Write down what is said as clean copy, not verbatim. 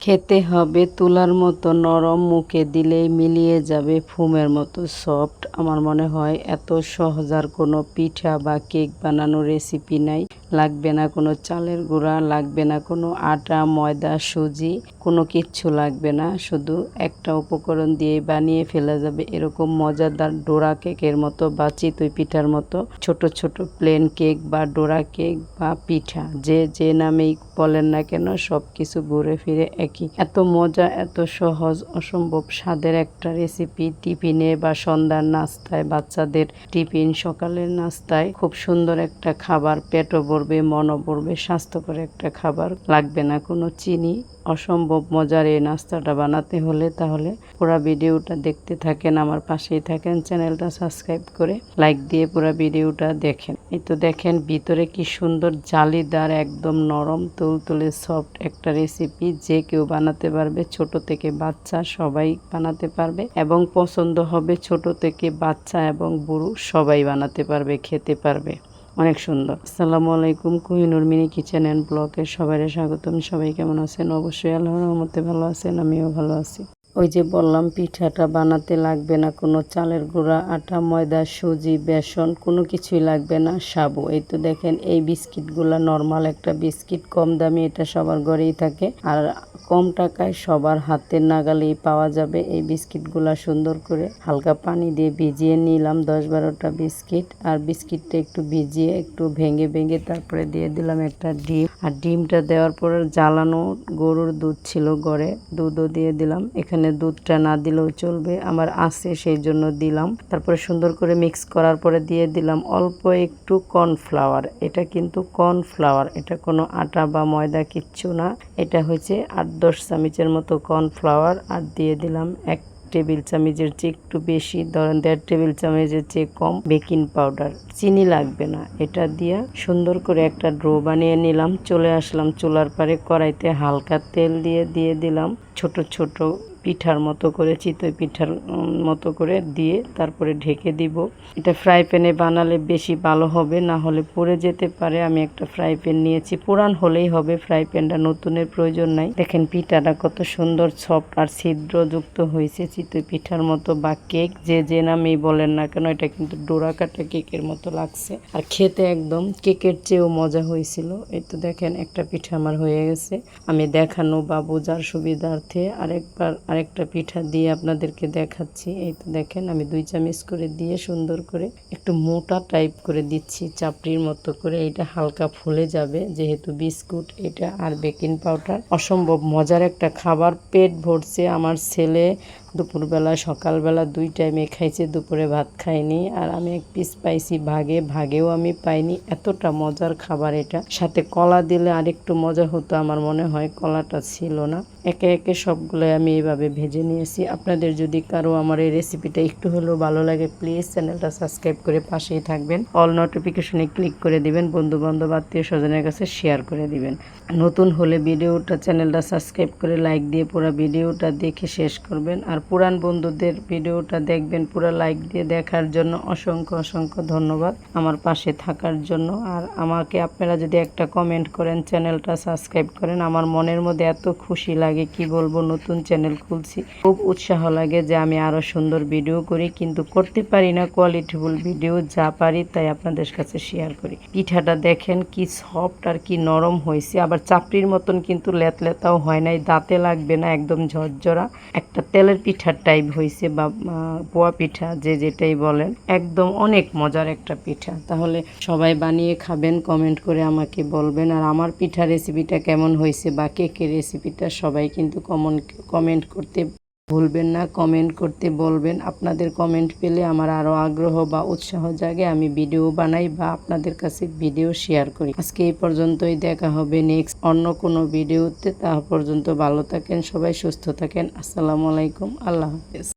খেতে হবে তুলার মতো নরম, মুখে দিলেই মিলিয়ে যাবে ফুমের মতো সফট। আমার মনে হয় এত সহজ আর কোনো পিঠা বা কেক বানানোর রেসিপি নাই। লাগবে না কোনো চালের গুঁড়া, লাগবে না কোনো আটা, ময়দা, সুজি, কোনো কিচ্ছু লাগবে না। শুধু একটা উপকরণ দিয়েই বানিয়ে ফেলা যাবে এরকম মজাদার ডোরা কেকের মতো বা চিতই পিঠার মতো ছোট ছোট প্লেন কেক বা ডোরা কেক বা পিঠা, যে নামেই বলেন না কেন সব কিছু ঘুরে ফিরে একই। এত মজা, এত সহজ, অসম্ভব স্বাদের একটা রেসিপি টিফিনে বা সন্ধ্যার নাস্তায়, বাচ্চাদের টিফিন, সকালের নাস্তায় খুব সুন্দর একটা খাবার। পেটও ভরবে, মনও ভরবে, স্বাস্থ্যকর একটা খাবার। লাগবে না কোনো চিনি। অসম্ভব মজার এই নাস্তাটা বানাতে হলে তাহলে পুরো ভিডিওটা দেখতে থাকেন, আমার পাশেই থাকেন, চ্যানেলটা সাবস্ক্রাইব করে লাইক দিয়ে পুরো ভিডিওটা দেখেন। এই তো দেখেন ভিতরে কি সুন্দর জালিদার, একদম নরম তুলতুলে সফট একটা রেসিপি। যে কেউ বানাতে পারবে, ছোট থেকে বাচ্চা সবাই বানাতে পারবে এবং পছন্দ হবে। ছোট থেকে বাচ্চা এবং বুড়ো সবাই বানাতে পারবে, খেতে পারবে। অনেক সুন্দর। আসসালামু আলাইকুম, কোহিনুর মিনি কিচেন অ্যান্ড ব্লগে সবাইকে স্বাগতম। সবাই কেমন আছেন? অবশ্যই আল্লাহর রহমতে ভালো আছেন, আমিও ভালো আছি। ওই যে বললাম পিঠাটা বানাতে লাগবে না কোনো চালের গুঁড়া, আটা, ময়দা, সুজি, বেসন, কোনো কিছুই লাগবে না, সাবু। এই তো দেখেন এই বিস্কিটগুলা নর্মাল একটা বিস্কিট, কম দামি, এটা সবার ঘরেই থাকে আর কম টাকায় সবার হাতের নাগালেই পাওয়া যাবে। এই বিস্কিটগুলা সুন্দর করে হালকা পানি দিয়ে ভিজিয়ে নিলাম 10-12টা বিস্কিট। আর বিস্কিটটা একটু ভিজিয়ে একটু ভেঙে ভেঙে তারপরে দিয়ে দিলাম একটা ডিম। আর ডিমটা দেওয়ার পরে জ্বালানো গরুর দুধ ছিল ঘরে, দুধও দিয়ে দিলাম। এখানে দুধটা না দিলেও চলবে, আমার আছে সেই জন্য দিলাম। তারপরে সুন্দর করে মিক্স করার পরে দিয়ে দিলাম অল্প একটু কর্নফ্লাওয়ার। এটা কিন্তু কর্নফ্লাওয়ার, এটা কোনো আটা বা ময়দা কিচ্ছু না। এটা হচ্ছে 8-10 চামচের মতো কর্নফ্লাওয়ার। আর দিয়ে দিলাম 1 টেবিল চামচের চেয়ে একটু বেশি, ধরেন 1.5 টেবিল চামচের চেয়ে কম বেকিং পাউডার। চিনি লাগবে না। এটা দিয়ে সুন্দর করে একটা ডো বানিয়ে নিলাম। চলে আসলাম চুলার পারে, কড়াইতে হালকা তেল দিয়ে দিলাম ছোট ছোট পিঠার মতো করে, চিতই পিঠার মতো করে দিয়ে তারপরে ঢেকে দিব। এটা ফ্রাই প্যানে বানালে বেশি ভালো হবে, না হলে পুড়ে যেতে পারে। আমি একটা ফ্রাই প্যান নিয়েছি, পুরান হলেই হবে, ফ্রাই প্যানটা নতুনের প্রয়োজন নাই। দেখেন পিঠাটা কত সুন্দর সফট আর ছিদ্রযুক্ত হয়েছে, চিতই পিঠার মতো বা কেক, যে নামেই বলেন না কেন এটা কিন্তু ডোরা কাটা কেকের মতো লাগছে। আর খেতে একদম কেকের চেয়েও মজা হয়েছিল। এই তো দেখেন একটা পিঠা আমার হয়ে গেছে। আমি দেখানো বা বোঝার সুবিধার্থে আরেকটা পিঠা দিয়ে আপনাদেরকে দেখাচ্ছি। এই তো দেখেন আমি 2 চামচ করে দিয়ে সুন্দর করে একটু মোটা টাইপ করে দিচ্ছি, চাপড়ির মতো করে। এটা হালকা ফুলে যাবে যেহেতু বিস্কুট এটা আর বেকিং পাউডার। অসম্ভব মজার একটা খাবার, পেট ভরছে। আমার ছেলে দুপুরবেলা সকালবেলা 2 টাইমে খাইছে, দুপুরে ভাত খাইনি। আর আমি 1 পিস পাইছি ভাগেও আমি পাইনি। এতটা মজার খাবার এটা। সাথে কলা দিলে আরেকটু মজা হতো, আমার মনে হয় কলাটা ছিল না। একে একে সবগুলো আমি এইভাবে ভেজে নিয়েছি। আপনাদের যদি কারো আমার এই রেসিপিটা একটু হলেও ভালো লাগে, প্লিজ চ্যানেলটা সাবস্ক্রাইব করে পাশেই থাকবেন, অল নোটিফিকেশনে ক্লিক করে দিবেন, বন্ধু বান্ধব আত্মীয় স্বজনের কাছে শেয়ার করে দিবেন। নতুন হলে ভিডিওটা চ্যানেলটা সাবস্ক্রাইব করে লাইক দিয়ে পুরো ভিডিওটা দেখে শেষ করবেন। আর পুরান বন্ধুদের ভিডিওটা দেখবেন পুরো লাইক দিয়ে দেখার জন্য অসংখ্য অসংখ্য ধন্যবাদ আমার পাশে থাকার জন্য। আর আমাকে আপনারা যদি একটা কমেন্ট করেন, চ্যানেলটা সাবস্ক্রাইব করেন, আমার মনের মধ্যে এত খুশি লাগে কি বলবো। নতুন চ্যানেল খুলছি, খুব উৎসাহ লাগে যে আমি আরও সুন্দর ভিডিও করি, কিন্তু করতে পারি না কোয়ালিটিফুল ভিডিও। যা পারি তাই আপনাদের কাছে শেয়ার করি। পিঠাটা দেখেন কি সফট আর কি নরম হয়েছে, আবার চাপড়ির মতন কিন্তু লেতাও হয় নাই, দাঁতে লাগবে না, একদম ঝরঝরা একটা তেলের পিঠার টাইপ হয়েছে বা পোয়া পিঠা, যেটাই বলেন। একদম অনেক মজার একটা পিঠা। তাহলে সবাই বানিয়ে খাবেন, কমেন্ট করে আমাকে বলবেন। আর আমার পিঠা রেসিপিটা কেমন হয়েছে বা কেকের রেসিপিটা সবাই কিন্তু কমেন্ট করতে ভুলবেন না, কমেন্ট করতে বলবেন। আপনাদের কমেন্ট পেলে আমার আরও আগ্রহ বা উৎসাহ জাগে, আমি ভিডিও বানাই বা আপনাদের কাছে ভিডিও শেয়ার করি। আজকে এই পর্যন্তই, দেখা হবে নেক্সট অন্য কোনো ভিডিওতে। তা পর্যন্ত ভালো থাকেন সবাই, সুস্থ থাকেন। আসসালামু আলাইকুম, আল্লাহ হাফেজ।